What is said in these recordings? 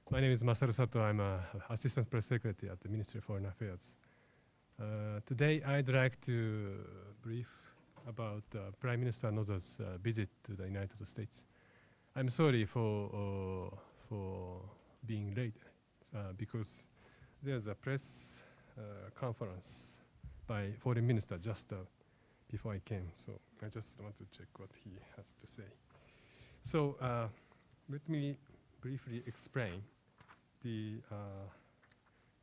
My name is Masaru Sato. I'm an Assistant Press Secretary at the Ministry of Foreign Affairs. Today, I'd like to brief about Prime Minister Noda's visit to the United States. I'm sorry for being late because there's a press conference by Foreign Minister just before I came, so I just want to check what he has to say. So let me briefly explain the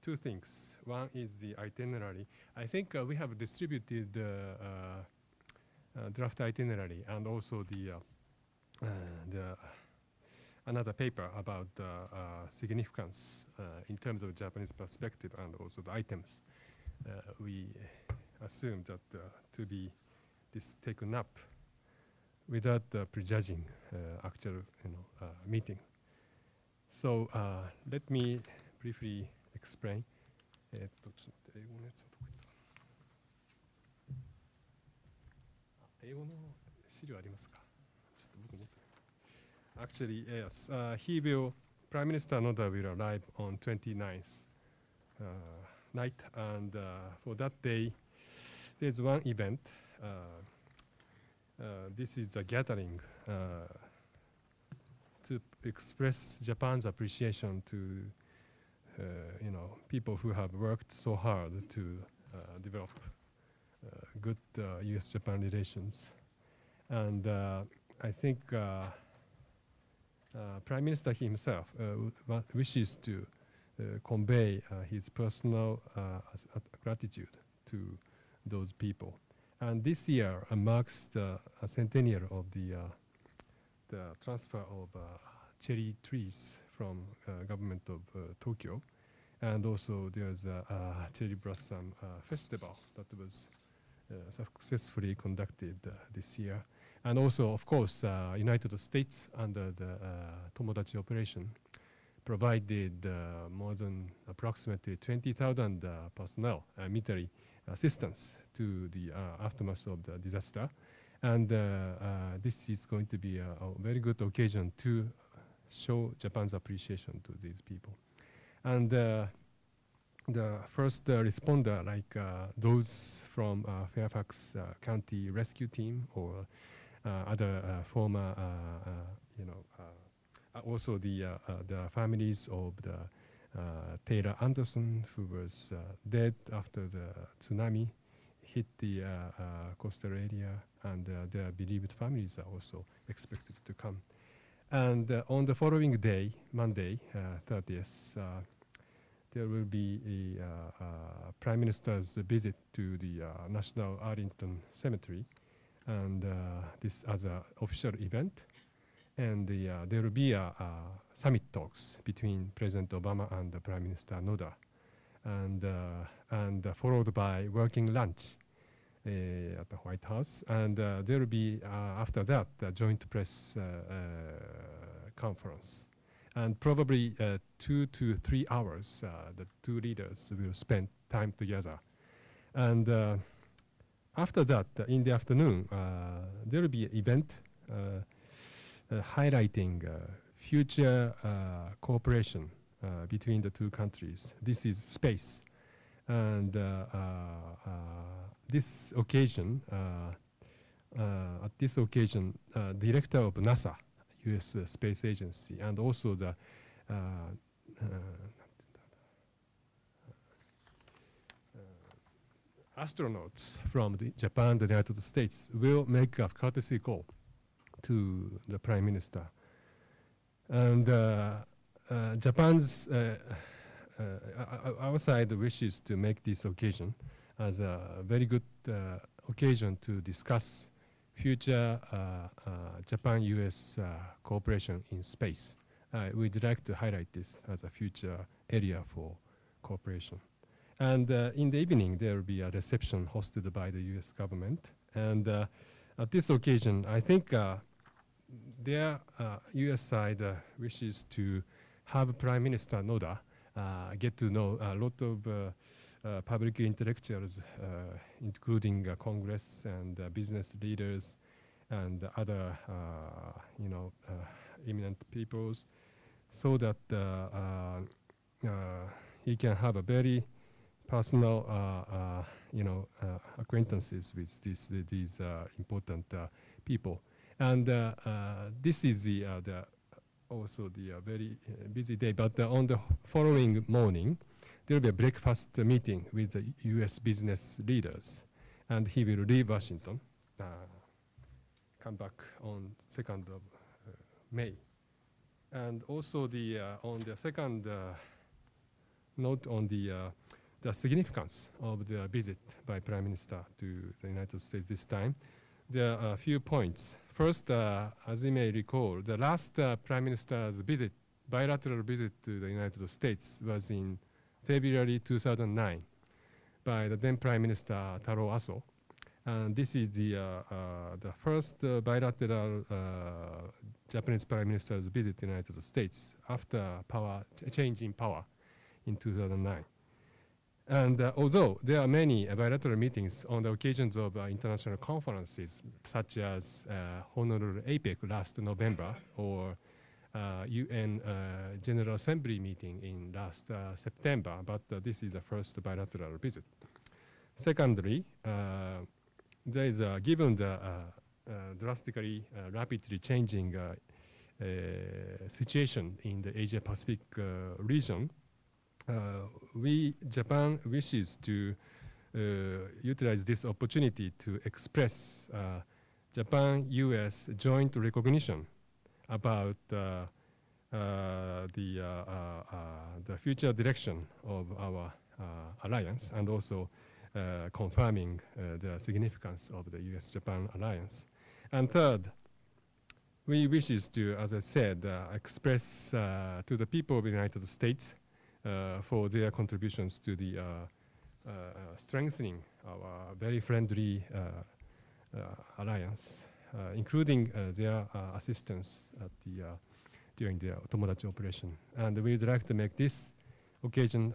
two things. One is the itinerary. I think we have distributed draft itinerary and also the another paper about significance in terms of Japanese perspective and also the items we assumed that to be taken up without prejudging actual meeting. So let me briefly explain. ちょっと英語のやつはどこ行ったかな。英語の資料ありますか？ちょっと僕持ってない。Actually, yes. Prime Minister Noda will arrive on 29th night, and for that day, there's one event. This is a gathering to express Japan's appreciation to people who have worked so hard to develop good U.S.-Japan relations. And I think Prime Minister himself wishes to convey his personal gratitude to those people. And this year marks the centennial of the transfer of cherry trees from government of Tokyo. And also there's a cherry blossom festival that was successfully conducted this year. And also, of course, United States under the Tomodachi operation provided more than approximately 20,000 personnel, military assistance to the aftermath of the disaster. And this is going to be a very good occasion to show Japan's appreciation to these people. And the first responder, like those from Fairfax County Rescue Team or other former, also the families of the Taylor Anderson, who was dead after the tsunami hit the coastal area, and their bereaved families are also expected to come. And on the following day, Monday, 30th, there will be a Prime Minister's visit to the National Arlington Cemetery, and this as an official event. And there will be summit talks between President Obama and Prime Minister Noda, and followed by working lunch at the White House. And there will be, after that, a joint press conference. And probably 2 to 3 hours, the two leaders will spend time together. And after that, in the afternoon, there will be an event highlighting future cooperation between the two countries. This is space. And this occasion, at this occasion, Director of NASA, U.S. Space Agency, and also the astronauts from Japan, the United States, will make a courtesy call to the Prime Minister. And Japan's, our side wishes to make this occasion as a very good occasion to discuss future Japan-U.S. cooperation in space. We'd like to highlight this as a future area for cooperation. And in the evening, there will be a reception hosted by the U.S. government. And at this occasion, I think their U.S. side wishes to have Prime Minister Noda get to know a lot of public intellectuals, including Congress and business leaders and other, eminent peoples. so that he can have a very personal, acquaintances with these important people. And this is also the very busy day. But on the following morning, there will be a breakfast meeting with the U.S. business leaders, and he will leave Washington, come back on 2nd of May. And also on the second note on the significance of the visit by Prime Minister to the United States this time, there are a few points. First, as you may recall, the last Prime Minister's bilateral visit to the United States was in February 2009 by the then Prime Minister Taro Aso. And this is the first bilateral Japanese Prime Minister's visit to the United States after change in power in 2009. And although there are many bilateral meetings on the occasions of international conferences, such as Honolulu APEC last November, or UN General Assembly meeting in last September, but this is the first bilateral visit. Secondly, there is given the drastically, rapidly changing situation in the Asia-Pacific region, Japan wishes to utilize this opportunity to express Japan-U.S. joint recognition about the future direction of our alliance, and also confirming the significance of the U.S.-Japan alliance. And third, we wishes to, as I said, express to the people of the United States for their contributions to the strengthening our very friendly alliance, including their assistance at during the Tomodachi operation. And we would like to make this occasion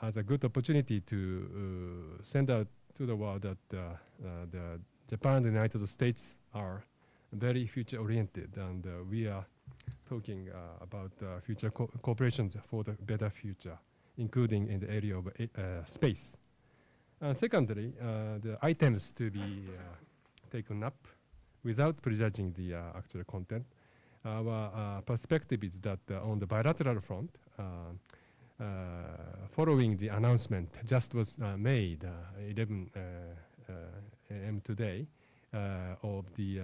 as a good opportunity to send out to the world that the Japan and the United States are very future-oriented, and we are talking about future cooperations for the better future, including in the area of space. Secondly, the items to be taken up without prejudging the actual content. Our perspective is that on the bilateral front, following the announcement just was made 11 a.m. today of the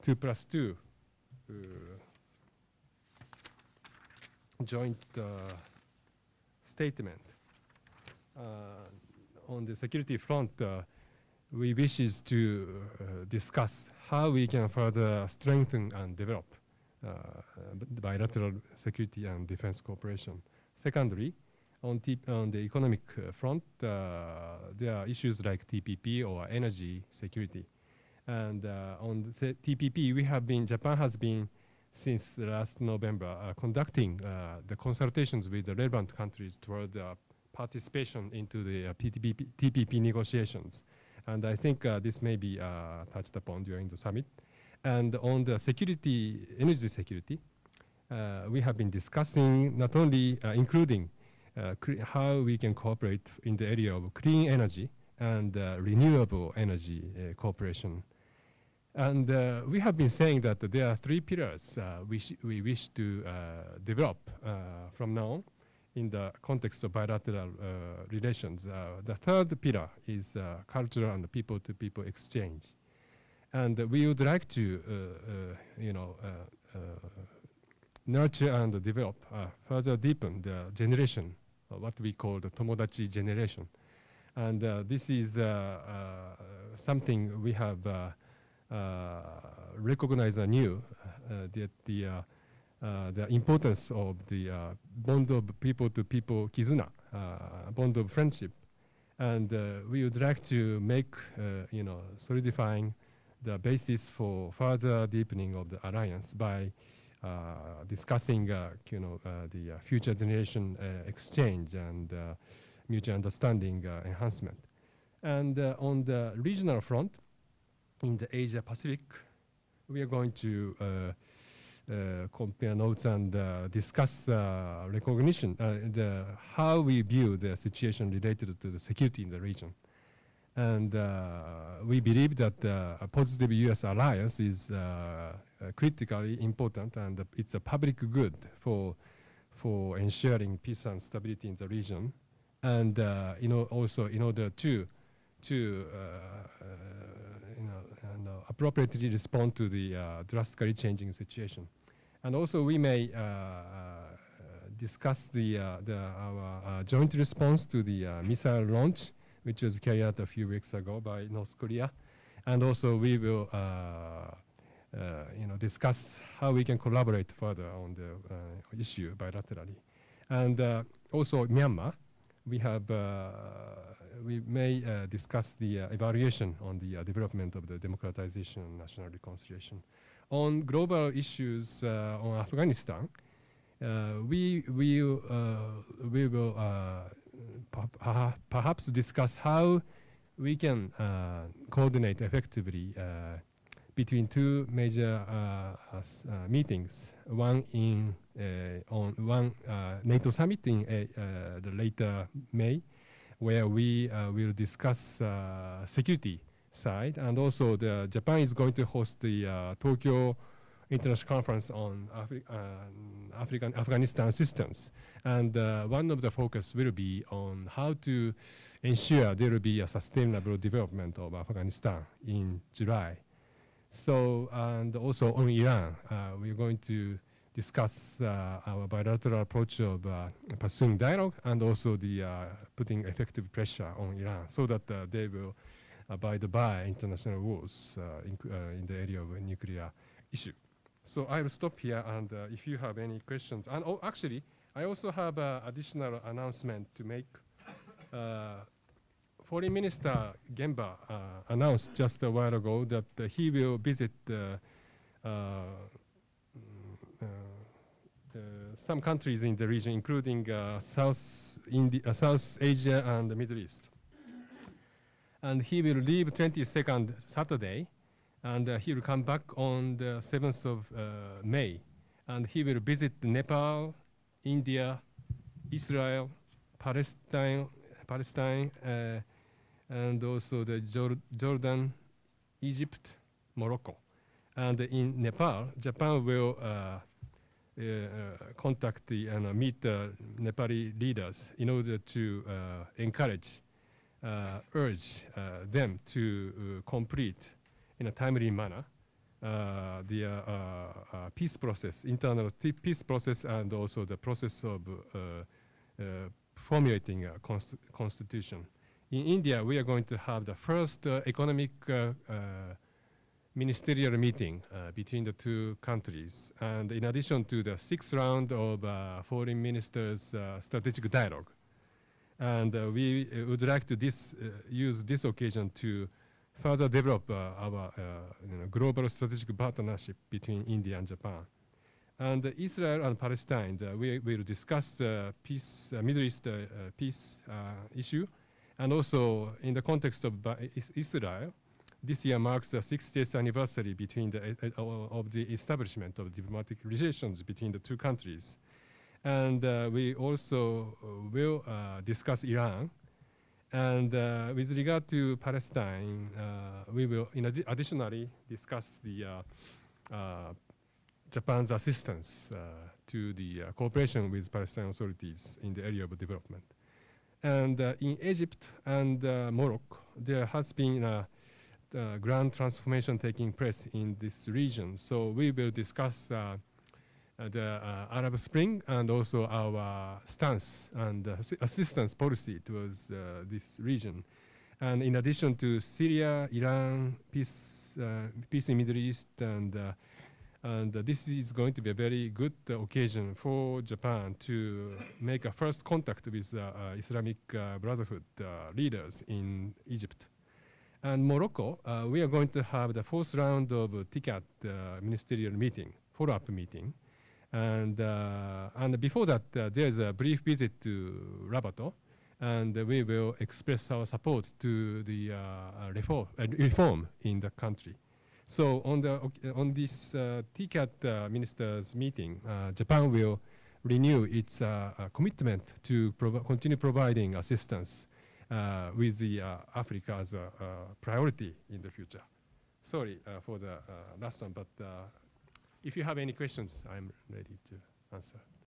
2+2 joint statement. On the security front, we wishes to discuss how we can further strengthen and develop bilateral security and defense cooperation. Secondly, on the economic front, there are issues like TPP or energy security. And on the TPP, Japan has been, since last November, conducting the consultations with the relevant countries toward participation into the TPP negotiations. And I think this may be touched upon during the summit. And on the security, energy security, we have been discussing not only including how we can cooperate in the area of clean energy and renewable energy cooperation. And we have been saying that there are three pillars we wish to develop from now on in the context of bilateral relations. The third pillar is cultural and people-to-people exchange. And we would like to, nurture and develop, further deepen the generation, what we call the Tomodachi generation. And this is something we have recognized anew, that the importance of the bond of people-to-people kizuna, bond of friendship. And we would like to make, solidifying the basis for further deepening of the alliance by discussing, the future generation exchange and mutual understanding enhancement. And on the regional front, in the Asia-Pacific, we are going to compare notes and discuss recognition, how we view the situation related to the security in the region. And we believe that a positive U.S. alliance is critically important, and it's a public good for ensuring peace and stability in the region, and also in order to appropriately respond to the drastically changing situation. And also we may discuss our joint response to the missile launch, which was carried out a few weeks ago by North Korea. And also we will discuss how we can collaborate further on the issue bilaterally. And also Myanmar, we may discuss the evaluation on the development of the democratization and national reconciliation. On global issues on Afghanistan, we will perhaps discuss how we can coordinate effectively between two major meetings. One on one NATO summit in the later May, where we will discuss security side, and also Japan is going to host the Tokyo International Conference on Afghanistan assistance, and one of the focus will be on how to ensure there will be a sustainable development of Afghanistan in July. So, and also on Iran, we're going to discuss our bilateral approach of pursuing dialogue, and also the putting effective pressure on Iran so that they will abide by international rules in the area of nuclear issue. So I will stop here, and if you have any questions, and actually, I also have an additional announcement to make. Foreign Minister Gemba announced just a while ago that he will visit some countries in the region, including South Asia and the Middle East. And he will leave 22nd Saturday, and he will come back on the 7th of May. And he will visit Nepal, India, Israel, Palestine, and also the Jordan, Egypt, Morocco. And in Nepal, Japan will contact and meet the Nepali leaders in order to encourage, urge them to complete in a timely manner the peace process, internal peace process, and also the process of formulating a constitution. In India, we are going to have the first economic ministerial meeting between the two countries, and in addition to the 6th round of foreign ministers' strategic dialogue. And we would like to use this occasion to further develop our global strategic partnership between India and Japan. And Israel and Palestine, we will discuss the peace, Middle East peace issue. And also, in the context of Israel, this year marks the 60th anniversary of the establishment of diplomatic relations between the two countries. And we also will discuss Iran. And with regard to Palestine, we will additionally discuss the Japan's assistance to the cooperation with Palestinian authorities in the area of development. And in Egypt and Morocco, there has been a grand transformation taking place in this region. So we will discuss the Arab Spring, and also our stance and assistance policy towards this region. And in addition to Syria, Iran, peace in Middle East, and this is going to be a very good occasion for Japan to make a first contact with Islamic Brotherhood leaders in Egypt. And Morocco, we are going to have the 4th round of TICAD ministerial meeting, follow-up meeting. And before that, there's a brief visit to Rabat, and we will express our support to the reform in the country. So on this TCAT ministers meeting, Japan will renew its commitment to continue providing assistance with the Africa as a priority in the future. Sorry for the last one, but if you have any questions, I'm ready to answer.